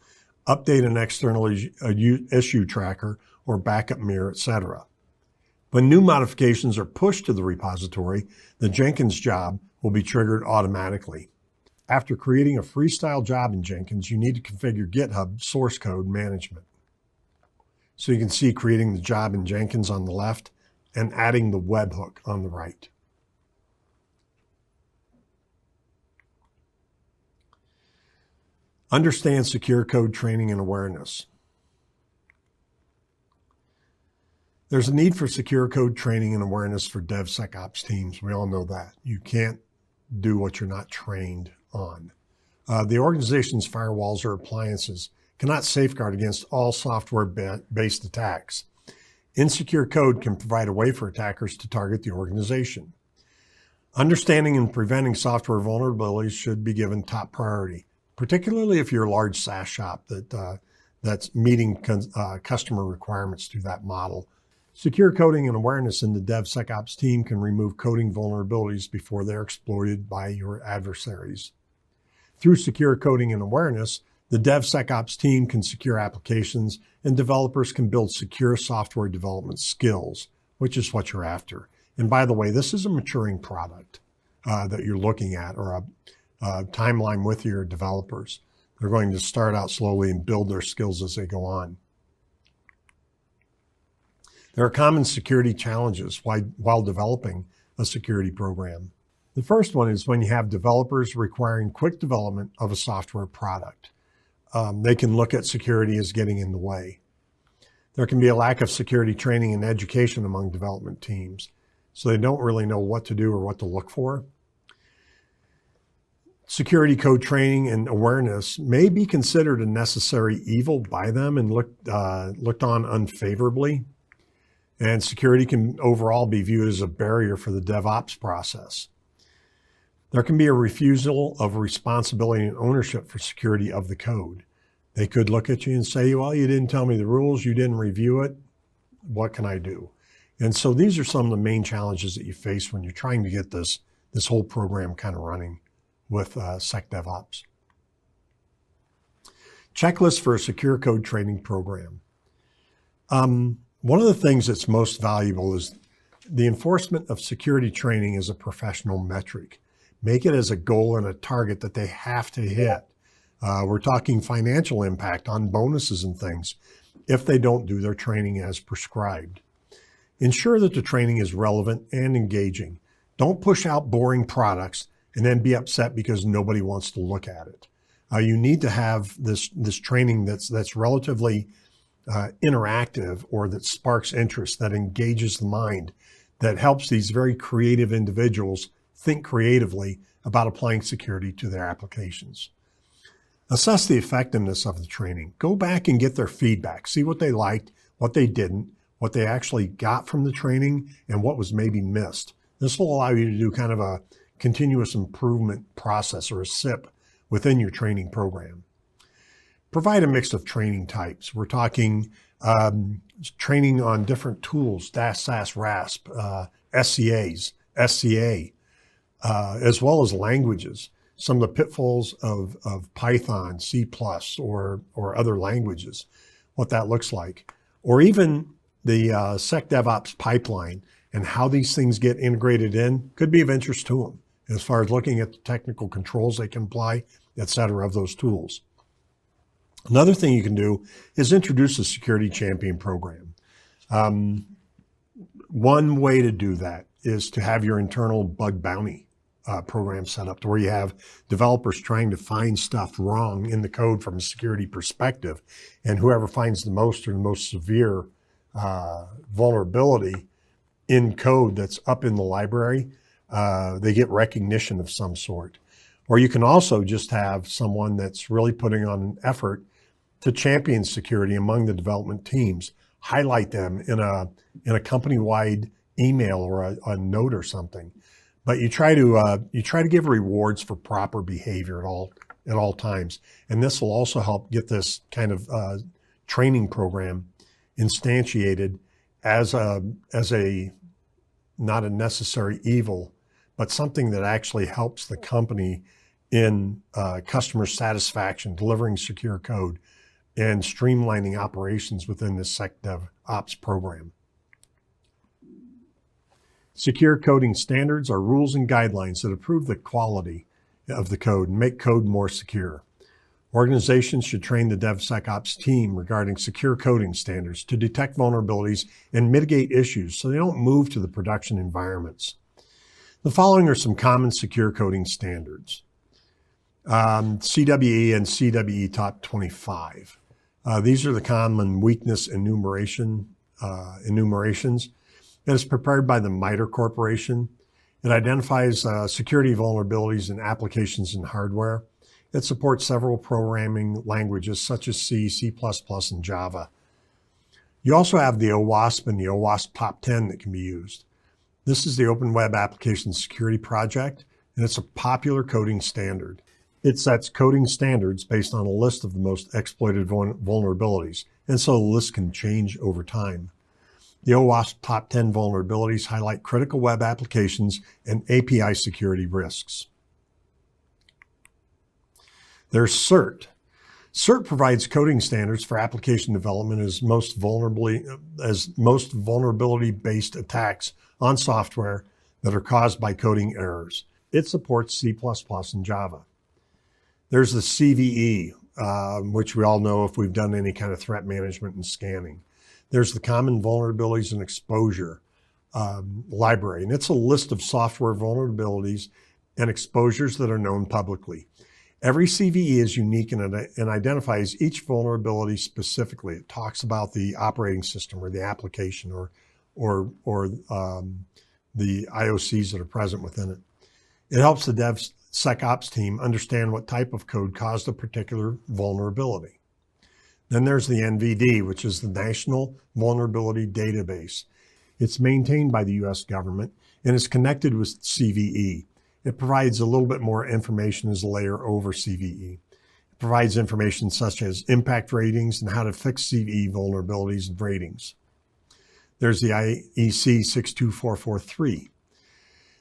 update an external issue tracker, or backup mirror, etc. When new modifications are pushed to the repository, the Jenkins job will be triggered automatically. After creating a freestyle job in Jenkins, you need to configure GitHub source code management. So you can see creating the job in Jenkins on the left and adding the webhook on the right. Understand secure code training and awareness. There's a need for secure code training and awareness for DevSecOps teams. We all know that. You can't do what you're not trained on. The organization's firewalls or appliances cannot safeguard against all software-based attacks. Insecure code can provide a way for attackers to target the organization. Understanding and preventing software vulnerabilities should be given top priority, particularly if you're a large SaaS shop that's meeting customer requirements through that model. Secure coding and awareness in the DevSecOps team can remove coding vulnerabilities before they're exploited by your adversaries. Through secure coding and awareness, the DevSecOps team can secure applications and developers can build secure software development skills, which is what you're after. And by the way, this is a maturing product that you're looking at, or a timeline with your developers. They're going to start out slowly and build their skills as they go on. There are common security challenges while developing a security program. The first one is when you have developers requiring quick development of a software product. They can look at security as getting in the way. There can be a lack of security training and education among development teams, so they don't really know what to do or what to look for. Security code training and awareness may be considered a necessary evil by them and looked on unfavorably. And security can overall be viewed as a barrier for the DevOps process. There can be a refusal of responsibility and ownership for security of the code. They could look at you and say, well, you didn't tell me the rules, you didn't review it, what can I do? And so these are some of the main challenges that you face when you're trying to get this whole program kind of running with SecDevOps. Checklist for a secure code training program. One of the things that's most valuable is the enforcement of security training as a professional metric. Make it as a goal and a target that they have to hit. We're talking financial impact on bonuses and things if they don't do their training as prescribed. Ensure that the training is relevant and engaging. Don't push out boring products and then be upset because nobody wants to look at it. You need to have this training that's relatively interactive, or that sparks interest, that engages the mind, that helps these very creative individuals think creatively about applying security to their applications. Assess the effectiveness of the training. Go back and get their feedback. See what they liked, what they didn't, what they actually got from the training, and what was maybe missed. This will allow you to do kind of a continuous improvement process, or a SIP, within your training program. Provide a mix of training types. We're talking training on different tools, DAS, SAS, RASP, SCAs, SCA, as well as languages. Some of the pitfalls of Python, C+, or other languages, what that looks like. Or even the SecDevOps pipeline and how these things get integrated in could be of interest to them, as far as looking at the technical controls they can apply, et cetera, of those tools. Another thing you can do is introduce a security champion program. One way to do that is to have your internal bug bounty program set up, to where you have developers trying to find stuff wrong in the code from a security perspective, and whoever finds the most or the most severe vulnerability in code that's up in the library, they get recognition of some sort. Or you can also just have someone that's really putting on an effort to champion security among the development teams, highlight them in a company-wide email or a note or something. But you try to give rewards for proper behavior at all times, and this will also help get this kind of training program instantiated as a not a necessary evil, but something that actually helps the company in customer satisfaction, delivering secure code, and streamlining operations within the SecDevOps program. Secure coding standards are rules and guidelines that improve the quality of the code and make code more secure. Organizations should train the DevSecOps team regarding secure coding standards to detect vulnerabilities and mitigate issues so they don't move to the production environments. The following are some common secure coding standards. CWE and CWE Top 25. These are the common weakness enumerations. It is prepared by the MITRE Corporation. It identifies security vulnerabilities in applications and hardware. It supports several programming languages such as C, C++, and Java. You also have the OWASP and the OWASP Top 10 that can be used. This is the Open Web Application Security Project, and it's a popular coding standard. It sets coding standards based on a list of the most exploited vulnerabilities, and so the list can change over time. The OWASP Top 10 vulnerabilities highlight critical web applications and API security risks. There's CERT. CERT provides coding standards for application development as most vulnerability-based attacks on software that are caused by coding errors. It supports C++ and Java. There's the CVE, which we all know if we've done any kind of threat management and scanning. There's the Common Vulnerabilities and Exposure library, and it's a list of software vulnerabilities and exposures that are known publicly. Every CVE is unique and identifies each vulnerability specifically. It talks about the operating system or the application or the IOCs that are present within it. It helps the DevSecOps team understand what type of code caused a particular vulnerability. Then there's the NVD, which is the National Vulnerability Database. It's maintained by the U.S. government and is connected with CVE. It provides a little bit more information as a layer over CVE. It provides information such as impact ratings and how to fix CVE vulnerabilities and ratings. There's the IEC 62443.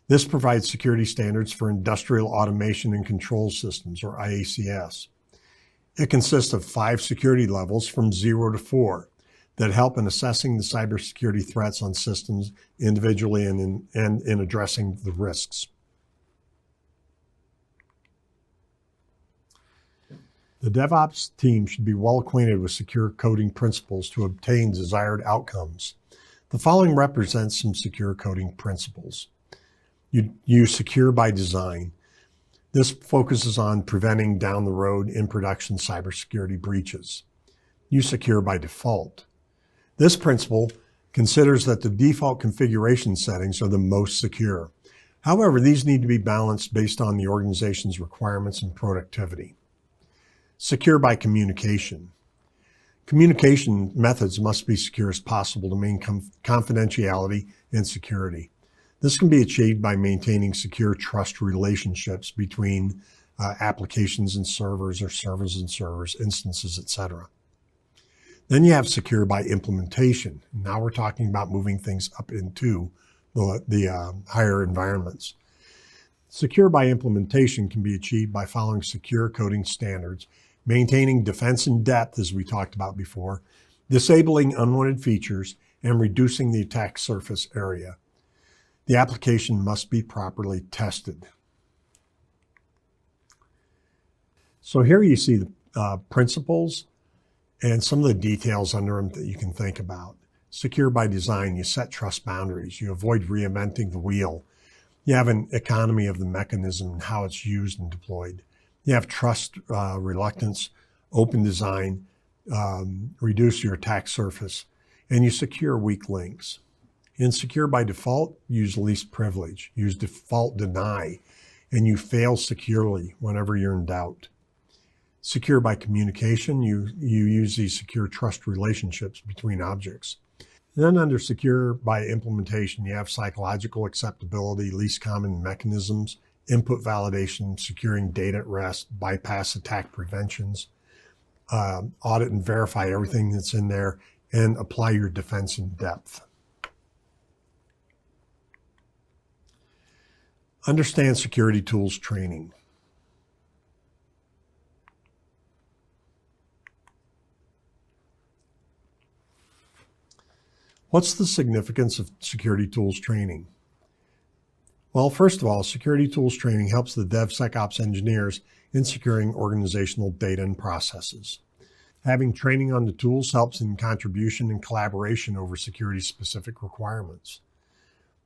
This provides security standards for industrial automation and control systems, or IACS. It consists of 5 security levels from 0 to 4 that help in assessing the cybersecurity threats on systems individually and in addressing the risks. The DevOps team should be well acquainted with secure coding principles to obtain desired outcomes. The following represents some secure coding principles. You use secure by design. This focuses on preventing down the road in production cybersecurity breaches. Use secure by default. This principle considers that the default configuration settings are the most secure. However, these need to be balanced based on the organization's requirements and productivity. Secure by communication. Communication methods must be secure as possible to maintain confidentiality and security. This can be achieved by maintaining secure trust relationships between applications and servers, or servers and servers, instances, etc. Then you have secure by implementation. Now we're talking about moving things up into the higher environments. Secure by implementation can be achieved by following secure coding standards, maintaining defense in depth, as we talked about before, disabling unwanted features, and reducing the attack surface area. The application must be properly tested. So here you see the principles and some of the details under them that you can think about. Secure by design, you set trust boundaries. You avoid reinventing the wheel. You have an economy of the mechanism and how it's used and deployed. You have trust reluctance, open design, reduce your attack surface, and you secure weak links. In secure by default, use least privilege, use default deny, and you fail securely whenever you're in doubt. Secure by communication, you use these secure trust relationships between objects. And then under secure by implementation, you have psychological acceptability, least common mechanisms, input validation, securing data at rest, bypass attack preventions, audit and verify everything that's in there, and apply your defense in depth. Understand security tools training. What's the significance of security tools training? Well, first of all, security tools training helps the DevSecOps engineers in securing organizational data and processes. Having training on the tools helps in contribution and collaboration over security-specific requirements.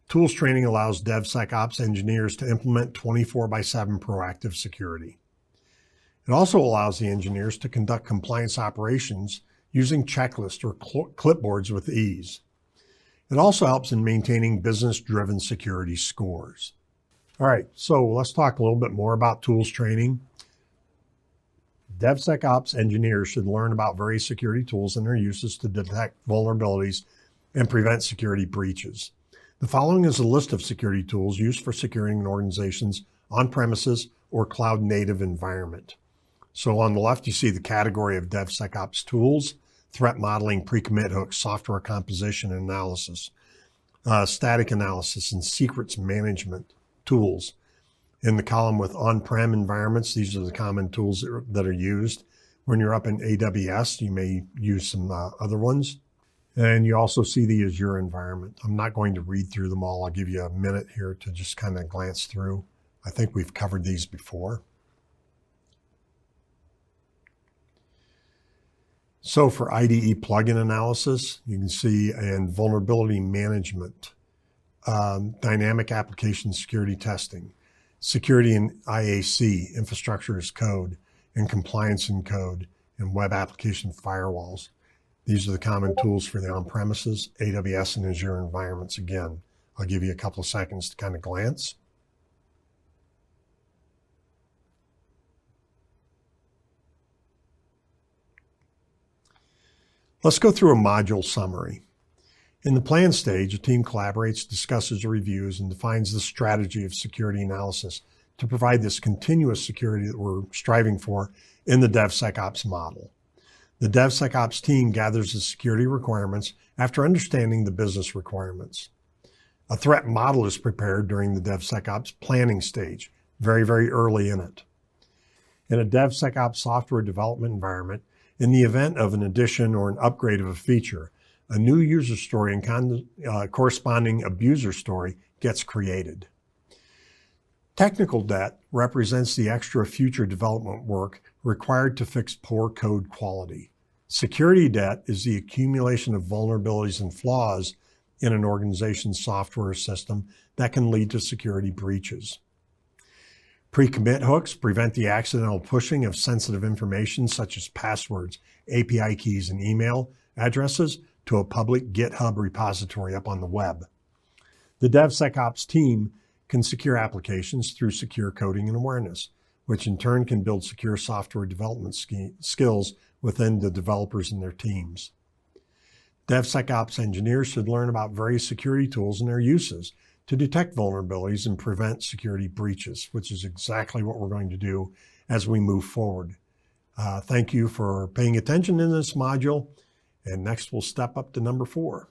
Tools training allows DevSecOps engineers to implement 24/7 proactive security. It also allows the engineers to conduct compliance operations using checklists or clipboards with ease. It also helps in maintaining business-driven security scores. All right, so let's talk a little bit more about tools training. DevSecOps engineers should learn about various security tools and their uses to detect vulnerabilities and prevent security breaches. The following is a list of security tools used for securing an organization's on-premises or cloud-native environment. So on the left, you see the category of DevSecOps tools: threat modeling, pre-commit hooks, software composition and analysis, static analysis, and secrets management tools. In the column with on-prem environments, these are the common tools that are used. When you're up in AWS, you may use some other ones. And you also see the Azure environment. I'm not going to read through them all. I'll give you a minute here to just kind of glance through. I think we've covered these before. So for IDE plugin analysis, you can see, and vulnerability management, dynamic application security testing, security in IAC, infrastructure as code, and compliance in code, and web application firewalls. These are the common tools for the on-premises, AWS, and Azure environments. Again, I'll give you a couple of seconds to kind of glance. Let's go through a module summary. In the plan stage, a team collaborates, discusses, reviews, and defines the strategy of security analysis to provide this continuous security that we're striving for in the DevSecOps model. The DevSecOps team gathers the security requirements after understanding the business requirements. A threat model is prepared during the DevSecOps planning stage, very, very early in it. In a DevSecOps software development environment, in the event of an addition or an upgrade of a feature, a new user story and corresponding abuser story gets created. Technical debt represents the extra future development work required to fix poor code quality. Security debt is the accumulation of vulnerabilities and flaws in an organization's software system that can lead to security breaches. Pre-commit hooks prevent the accidental pushing of sensitive information such as passwords, API keys, and email addresses to a public GitHub repository up on the web. The DevSecOps team can secure applications through secure coding and awareness, which in turn can build secure software development skills within the developers and their teams. DevSecOps engineers should learn about various security tools and their uses to detect vulnerabilities and prevent security breaches, which is exactly what we're going to do as we move forward. Thank you for paying attention in this module. And next we'll step up to number 4.